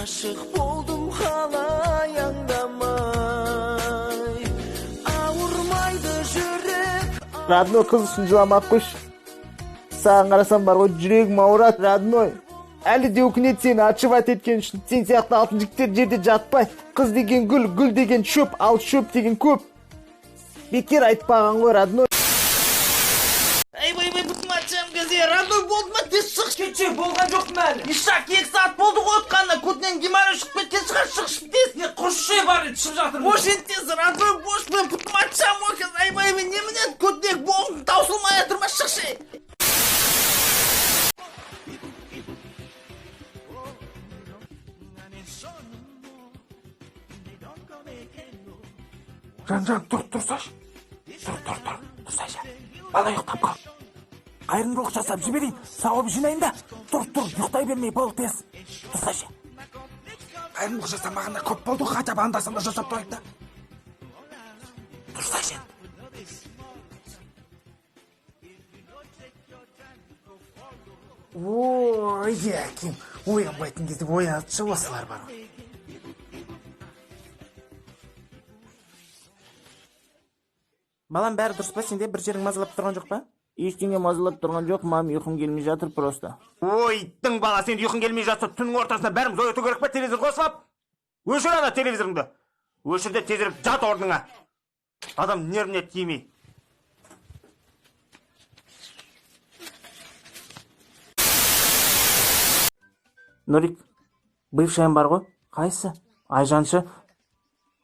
Aşık oldum halay anlamay. Ağırmaydı jürek. Radnoy kızısın жыламақ қойш. Саған қарасам бар ғой, жүрегім ауырады, Радной. Әлі де өкінет сені ачыват еткен үшін. Сен сияқты алтын жігіттер жерде жатпай. Қыз деген гүл, гүл деген шөп, ал шөп деген көп. Бекер айтпаған ғой, Радной. Ай, бүтін атшам кезе, Радной болды ма, тез шық. Кеше болған жоқ мәлі. Ишак 2 саат болды қойытқанда, көтінен геморрой шығып кеткен шығар, шығып тез. Не құршы бар еді, шығып жатыр. Бош ен тез, Радной бош, мен бүтін атшам ғой кез. Ай, немене көтінек болын таусылмай атырма, шықшы. Жан, тұрсайшы. Тұрсайшы. Бала ұйықтап қал. Қайырымдылық жасап жіберейін, сауап жинайын да. Тұр, ұйықтай бермей бол тез. Тұрсайшы. Қайырымдылық жасамағанда көп болды, хотя бы анда-санда жасап тұрайық та. Тұрсайшы. Ой, әкем, оянбайтын кезде оянатшы осылар бар. Балам, бәрі дұрыс па, сенде бір жерің мазалап тұрған жоқ па? Ештеңе мазалап тұрған жоқ, мам, ұйқым келмей жатыр просто. Ой, тың бала, сен ұйқың келмей жатса, түннің ортасында бәріміз ояту керек па, телевизор қосып? Өшір ана телевизорыңды. Өшір де тезірек жат орныңа. Адам нервіне тимей. Нұрик, бывшайым бар ғой? Қайсы? Айжаншы.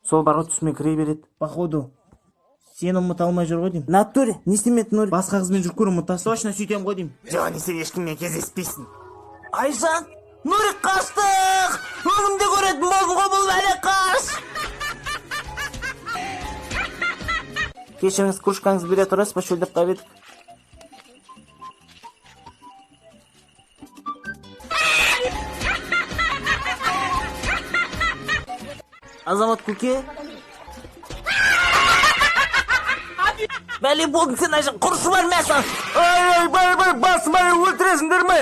Сол бар ғой, түсіме кіре береді. Походу. Сені ұмыта алмай жүр ғой деймін. Натуре, не істемеді Нұрик? Басқа қызбен жүріп көріп ұмытасың. Точно сөйтем ғой деймін. Жони, сен ешкіммен кездеспейсің. Айжан, Нұрик қаштық! Өңімде көретін болдың ғой бұл бәле қаш! Кешіріңіз, кружкаңыз бере тұрасыз ба, шөлдеп қап едік. Азамат көке? Бәле болдың сен, Айжан, құрышы бар мәсін. Ай, басымай өлтіресіңдер ме?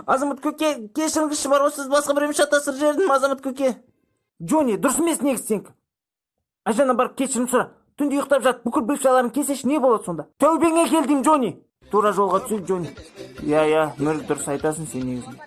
Азамат көке, кешіріңізші бар, сіз басқа біреумен шатасыр жердім, Азамат көке. Джони, дұрыс емес негіз сенкі. Айжаннан барып кешірім сұра. Түнде ұйықтап жат, бүкіл бөлшаларын кесеш, не болады сонда? Тәубеңе келдім, Джони. Тура жолға түсіп, Джони. Иә, Нұрик, дұрыс айтасың сен негізінде.